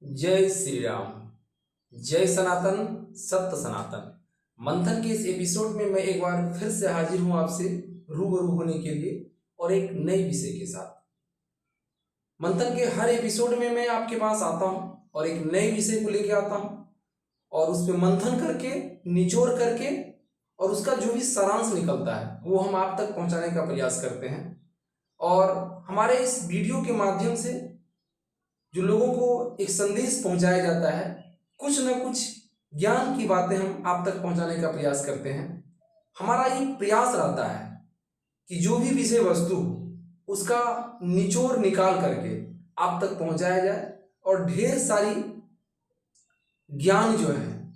जय श्री राम। जय सनातन सत्य सनातन। मंथन के इस एपिसोड में मैं एक बार फिर से हाजिर हूं आपसे रूबरू होने के लिए और एक नए विषय के साथ। मंथन के हर एपिसोड में मैं आपके पास आता हूं और एक नए विषय को लेके आता हूं और उस पर मंथन करके निचोड़ करके और उसका जो भी सारांश निकलता है वो हम आप तक पहुंचाने का प्रयास करते हैं। और हमारे इस वीडियो के माध्यम से जो लोगों को एक संदेश पहुंचाया जाता है, कुछ न कुछ ज्ञान की बातें हम आप तक पहुंचाने का प्रयास करते हैं। हमारा ये प्रयास रहता है कि जो भी विषय वस्तु उसका निचोड़ निकाल करके आप तक पहुंचाया जाए और ढेर सारी ज्ञान जो है,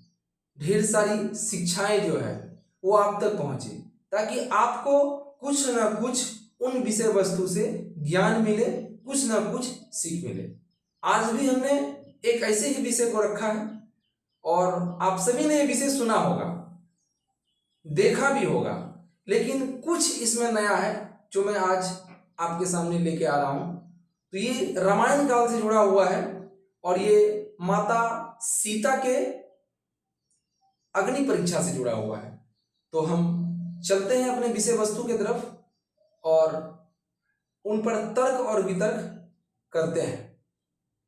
ढेर सारी शिक्षाएं जो है वो आप तक पहुंचे, ताकि आपको कुछ ना कुछ उन विषय वस्तु से ज्ञान मिले, कुछ ना कुछ सीख मिले। आज भी हमने एक ऐसे ही विषय को रखा है और आप सभी ने ये विषय सुना होगा, देखा भी होगा, लेकिन कुछ इसमें नया है जो मैं आज आपके सामने लेके आ रहा हूं। तो ये रामायण काल से जुड़ा हुआ है और ये माता सीता के अग्नि परीक्षा से जुड़ा हुआ है। तो हम चलते हैं अपने विषय वस्तु की तरफ और उन पर तर्क और वितर्क करते हैं।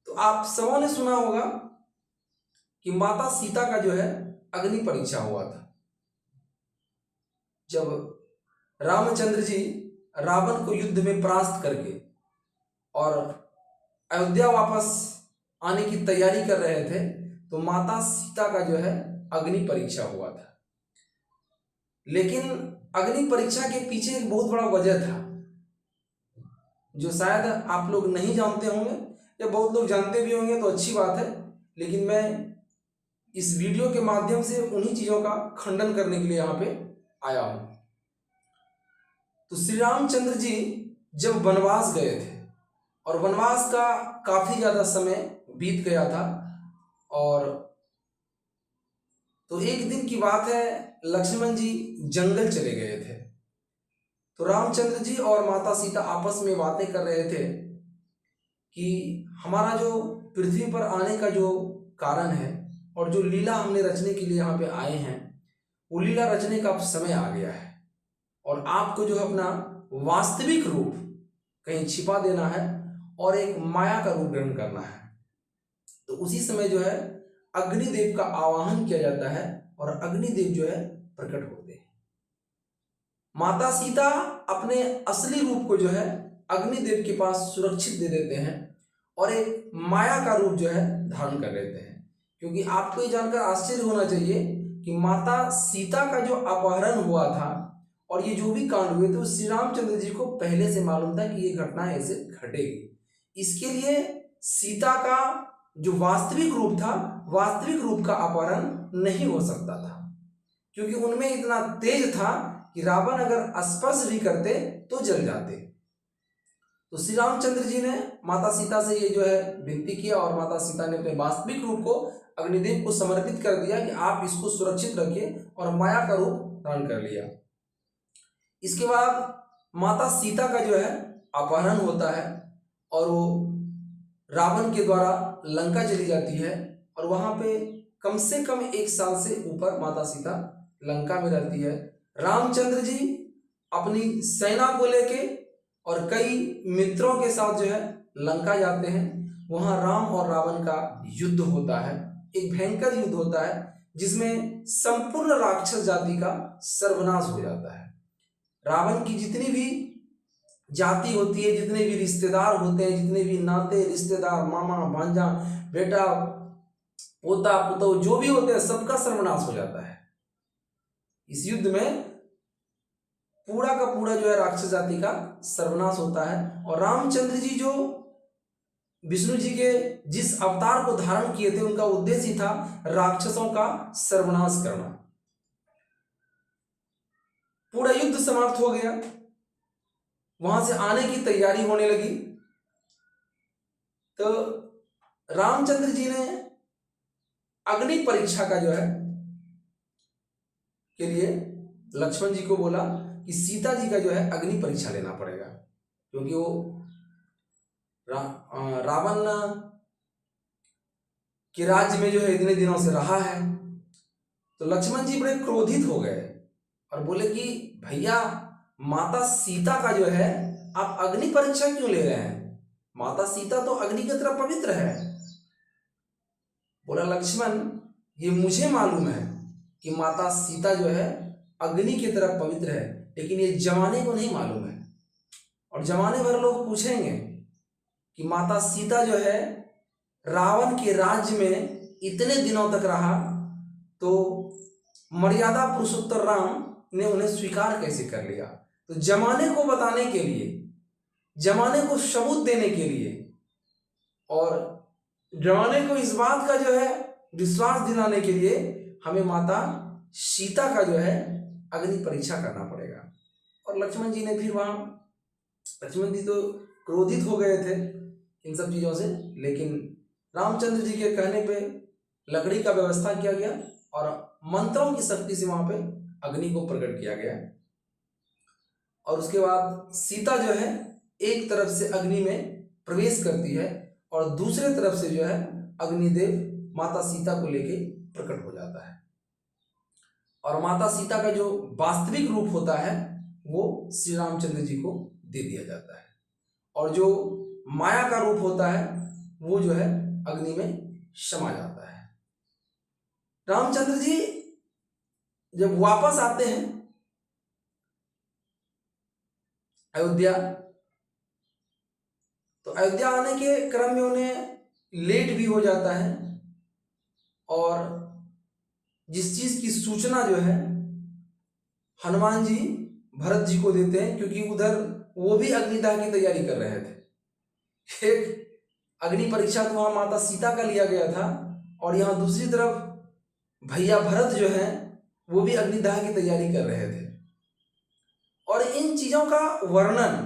तो आप सबों ने सुना होगा कि माता सीता का जो है अग्नि परीक्षा हुआ था। जब रामचंद्र जी रावण को युद्ध में परास्त करके और अयोध्या वापस आने की तैयारी कर रहे थे, तो माता सीता का जो है अग्नि परीक्षा हुआ था। लेकिन अग्नि परीक्षा के पीछे एक बहुत बड़ा वजह था जो शायद आप लोग नहीं जानते होंगे या बहुत लोग जानते भी होंगे, तो अच्छी बात है। लेकिन मैं इस वीडियो के माध्यम से उन्हीं चीजों का खंडन करने के लिए यहाँ पे आया हूं। तो श्री रामचंद्र जी जब वनवास गए थे और वनवास का काफी ज्यादा समय बीत गया था, और तो एक दिन की बात है, लक्ष्मण जी जंगल चले गए थे। तो रामचंद्र जी और माता सीता आपस में बातें कर रहे थे कि हमारा जो पृथ्वी पर आने का जो कारण है और जो लीला हमने रचने के लिए यहाँ पे आए हैं, वो लीला रचने का अब समय आ गया है और आपको जो है अपना वास्तविक रूप कहीं छिपा देना है और एक माया का रूप ग्रहण करना है। तो उसी समय जो है अग्निदेव का आवाहन किया जाता है और अग्निदेव जो है प्रकट होते हैं। माता सीता अपने असली रूप को जो है अग्निदेव के पास सुरक्षित दे देते हैं और एक माया का रूप जो है धारण कर लेते हैं। क्योंकि आपको ये जानकर आश्चर्य होना चाहिए कि माता सीता का जो अपहरण हुआ था और ये जो भी कांड हुए थे, श्री रामचंद्र जी को पहले से मालूम था कि ये घटना ऐसे घटेगी। इसके लिए सीता का जो वास्तविक रूप था, वास्तविक रूप का अपहरण नहीं हो सकता था, क्योंकि उनमें इतना तेज था कि रावण अगर स्पर्श भी करते तो जल जाते। तो श्री रामचंद्र जी ने माता सीता से ये जो है विनती किया और माता सीता ने अपने वास्तविक रूप को अग्निदेव को समर्पित कर दिया कि आप इसको सुरक्षित रखिए, और माया का रूप धारण कर लिया। इसके बाद माता सीता का जो है अपहरण होता है और वो रावण के द्वारा लंका चली जाती है और वहां पे कम से कम 1 साल से ऊपर माता सीता लंका में रहती है। रामचंद्र जी अपनी सेना को लेके और कई मित्रों के साथ जो है लंका जाते हैं। वहां राम और रावण का युद्ध होता है, एक भयंकर युद्ध होता है जिसमें संपूर्ण राक्षस जाति का सर्वनाश हो जाता है। रावण की जितनी भी जाति होती है, जितने भी रिश्तेदार होते हैं, जितने भी नाते रिश्तेदार, मामा भांजा बेटा पोता पुतौ जो भी होते हैं, सबका सर्वनाश हो जाता है। इस युद्ध में पूरा का पूरा जो है राक्षस जाति का सर्वनाश होता है। और रामचंद्र जी जो विष्णु जी के जिस अवतार को धारण किए थे, उनका उद्देश्य था राक्षसों का सर्वनाश करना। पूरा युद्ध समाप्त हो गया, वहां से आने की तैयारी होने लगी। तो रामचंद्र जी ने अग्नि परीक्षा का जो है के लिए लक्ष्मण जी को बोला कि सीता जी का जो है अग्नि परीक्षा लेना पड़ेगा, क्योंकि वो रावण के राज्य में जो है इतने दिनों से रहा है। तो लक्ष्मण जी बड़े क्रोधित हो गए और बोले कि भैया, माता सीता का जो है आप अग्नि परीक्षा क्यों ले रहे हैं? माता सीता तो अग्नि की तरह पवित्र है। बोला लक्ष्मण, ये मुझे मालूम है कि माता सीता जो है अग्नि की तरह पवित्र है, लेकिन ये जमाने को नहीं मालूम है। और जमाने भर लोग पूछेंगे कि माता सीता जो है रावण के राज्य में इतने दिनों तक रहा, तो मर्यादा पुरुषोत्तम राम ने उन्हें स्वीकार कैसे कर लिया? तो जमाने को बताने के लिए, जमाने को सबूत देने के लिए और जमाने को इस बात का जो है विश्वास दिलाने के लिए हमें माता सीता का जो है अग्नि परीक्षा करना पड़ेगा। और लक्ष्मण जी ने फिर वहां, लक्ष्मण जी तो क्रोधित हो गए थे इन सब चीजों से, लेकिन रामचंद्र जी के कहने पे लकड़ी का व्यवस्था किया गया और मंत्रों की शक्ति से वहां पे अग्नि को प्रकट किया गया। और उसके बाद सीता जो है एक तरफ से अग्नि में प्रवेश करती है और दूसरे तरफ से जो है अग्निदेव माता सीता को लेके प्रकट हो जाता है। और माता सीता का जो वास्तविक रूप होता है वो श्री रामचंद्र जी को दे दिया जाता है, और जो माया का रूप होता है वो जो है अग्नि में समा जाता है। रामचंद्र जी जब वापस आते हैं अयोध्या, तो अयोध्या आने के क्रम में उन्हें लेट भी हो जाता है, और जिस चीज की सूचना जो है हनुमान जी भरत जी को देते हैं, क्योंकि उधर वो भी अग्निदाह की तैयारी कर रहे थे। एक अग्नि परीक्षा तो वहां माता सीता का लिया गया था, और यहाँ दूसरी तरफ भैया भरत जो है वो भी अग्निदाह की तैयारी कर रहे थे। और इन चीजों का वर्णन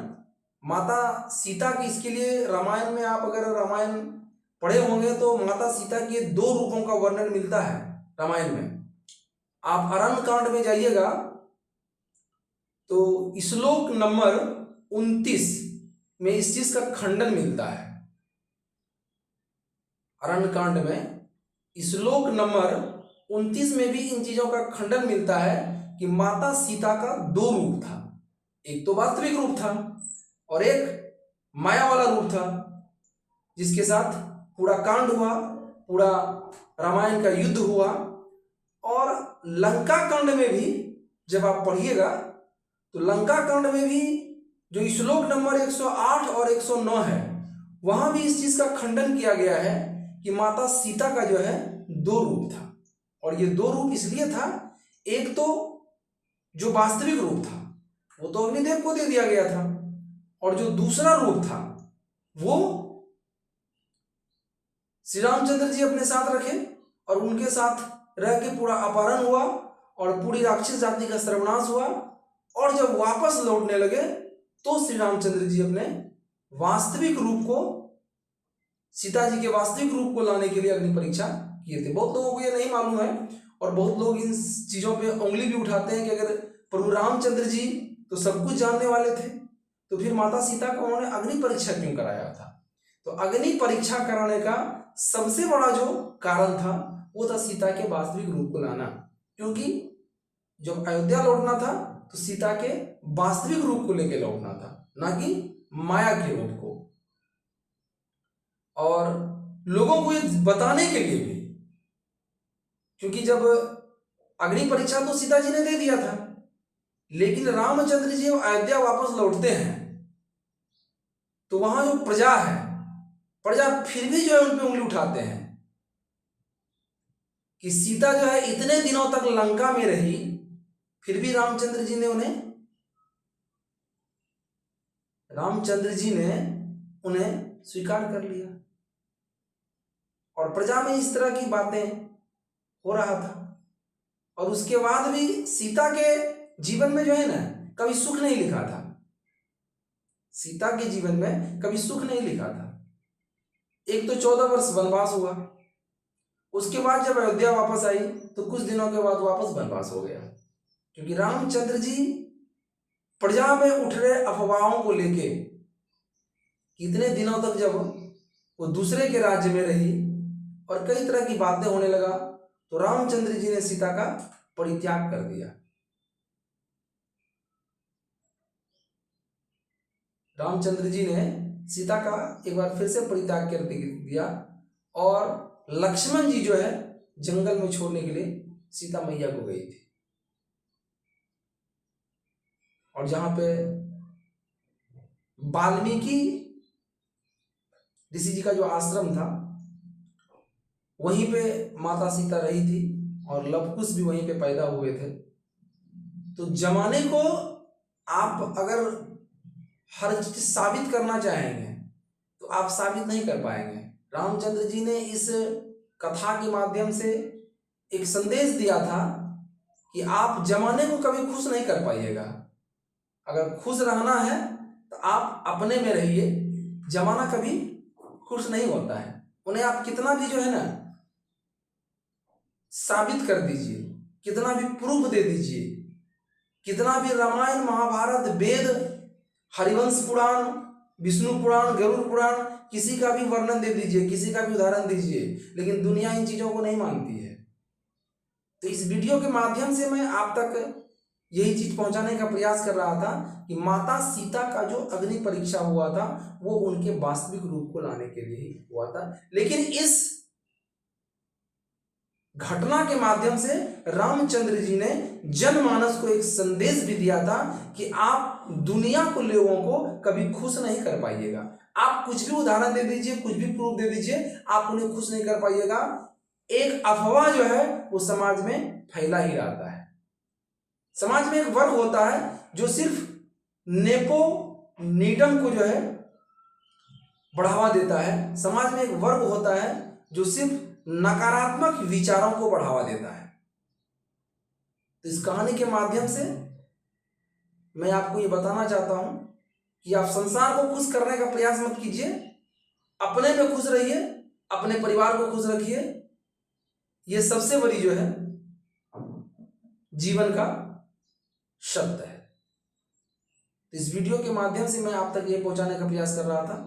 माता सीता की, इसके लिए रामायण में, आप अगर रामायण पढ़े होंगे तो माता सीता के 2 रूपों का वर्णन मिलता है रामायण में। आप अरण्य कांड में जाइएगा तो श्लोक नंबर 29 में इस चीज का खंडन मिलता है। अरण्य कांड में श्लोक नंबर 29 में भी इन चीजों का खंडन मिलता है कि माता सीता का 2 रूप था, एक तो वास्तविक रूप था और एक माया वाला रूप था, जिसके साथ पूरा कांड हुआ, पूरा रामायण का युद्ध हुआ। और लंका कांड में भी जब आप पढ़िएगा तो लंका कांड में भी जो श्लोक नंबर 108 और 109 है, वहां भी इस चीज का खंडन किया गया है कि माता सीता का जो है 2 रूप था। और ये 2 रूप इसलिए था, एक तो जो वास्तविक रूप था वो तो अग्निदेव को दे दिया गया था, और जो दूसरा रूप था वो श्री रामचंद्र जी अपने साथ रखे, और उनके साथ रह के पूरा अपहरण हुआ और पूरी राक्षस जाति का सर्वनाश हुआ। और जब वापस लौटने लगे तो श्री रामचंद्र जी अपने वास्तविक रूप को, सीता जी के वास्तविक रूप को लाने के लिए अग्नि परीक्षा किए थे। बहुत लोगों को ये नहीं मालूम है, और बहुत लोग इन चीजों पे उंगली भी उठाते हैं कि अगर प्रभु रामचंद्र जी तो सब कुछ जानने वाले थे, तो फिर माता सीता को उन्होंने अग्नि परीक्षा क्यों कराया था? तो अग्नि परीक्षा कराने का सबसे बड़ा जो कारण था वो था सीता के वास्तविक रूप को लाना, क्योंकि जब अयोध्या लौटना था तो सीता के वास्तविक रूप को लेकर लौटना था, ना कि माया के रूप को। और लोगों को ये बताने के लिए भी, क्योंकि जब अग्नि परीक्षा तो सीता जी ने दे दिया था, लेकिन रामचंद्र जी अयोध्या वापस लौटते हैं तो वहां जो प्रजा है, प्रजा फिर भी जो है उन पे उंगली उठाते हैं कि सीता जो है इतने दिनों तक लंका में रही, फिर भी रामचंद्र जी ने उन्हें स्वीकार कर लिया। और प्रजा में इस तरह की बातें हो रहा था। और उसके बाद भी सीता के जीवन में जो है ना कभी सुख नहीं लिखा था, सीता के जीवन में कभी सुख नहीं लिखा था। एक तो 14 वर्ष वनवास हुआ, उसके बाद जब अयोध्या वापस आई तो कुछ दिनों के बाद वापस वनवास हो गया, क्योंकि रामचंद्र जी प्रजा में उठ रहे अफवाहों को लेके कितने दिनों तक जब वो दूसरे के राज्य में रही और कई तरह की बातें होने लगा, तो रामचंद्र जी ने सीता का परित्याग कर दिया। रामचंद्र जी ने सीता का एक बार फिर से परित्याग कर दिया और लक्ष्मण जी जो है जंगल में छोड़ने के लिए सीता मैया को गई थी। और जहां पे वाल्मीकि ऋषि जी का जो आश्रम था वहीं पे माता सीता रही थी और लवकुश भी वहीं पे पैदा हुए थे। तो जमाने को आप अगर हर चीज साबित करना चाहेंगे तो आप साबित नहीं कर पाएंगे। रामचंद्र जी ने इस कथा के माध्यम से एक संदेश दिया था कि आप जमाने को कभी खुश नहीं कर पाइएगा। अगर खुश रहना है तो आप अपने में रहिए, जमाना कभी खुश नहीं होता है। उन्हें आप कितना भी जो है ना साबित कर दीजिए, कितना भी प्रूफ दे दीजिए, कितना भी रामायण महाभारत वेद हरिवंश पुराण विष्णु पुराण गरुड़ पुराण किसी का भी वर्णन दे दीजिए, किसी का भी उदाहरण दीजिए, लेकिन दुनिया इन चीजों को नहीं मानती है। तो इस वीडियो के माध्यम से मैं आप तक यही चीज पहुंचाने का प्रयास कर रहा था कि माता सीता का जो अग्नि परीक्षा हुआ था वो उनके वास्तविक रूप को लाने के लिए ही हुआ था। लेकिन इस घटना के माध्यम से रामचंद्र जी ने जनमानस को एक संदेश भी दिया था कि आप दुनिया को लोगों को कभी खुश नहीं कर पाइएगा। आप कुछ भी उदाहरण दे दीजिए, कुछ भी प्रूफ दे दीजिए, आप उन्हें खुश नहीं कर पाइएगा। एक अफवाह जो है वो समाज में फैला ही रहता है। समाज में एक वर्ग होता है जो सिर्फ नेपोटिज्म को जो है बढ़ावा देता है। समाज में एक वर्ग होता है जो सिर्फ नकारात्मक विचारों को बढ़ावा देता है। तो इस कहानी के माध्यम से मैं आपको ये बताना चाहता हूं कि आप संसार को खुश करने का प्रयास मत कीजिए, अपने में खुश रहिए, अपने परिवार को खुश रखिए। ये सबसे बड़ी जो है जीवन का शब्द है। तो इस वीडियो के माध्यम से मैं आप तक ये पहुंचाने का प्रयास कर रहा था।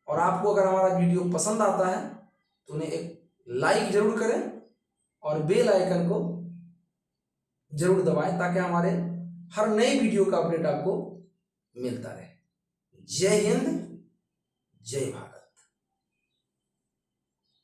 और आपको अगर हमारा वीडियो पसंद आता है तो उन्हें एक लाइक जरूर करें और बेल आइकन को जरूर दबाएं ताकि हमारे हर नई वीडियो का अपडेट आपको मिलता रहे। जय हिंद, जय भारत।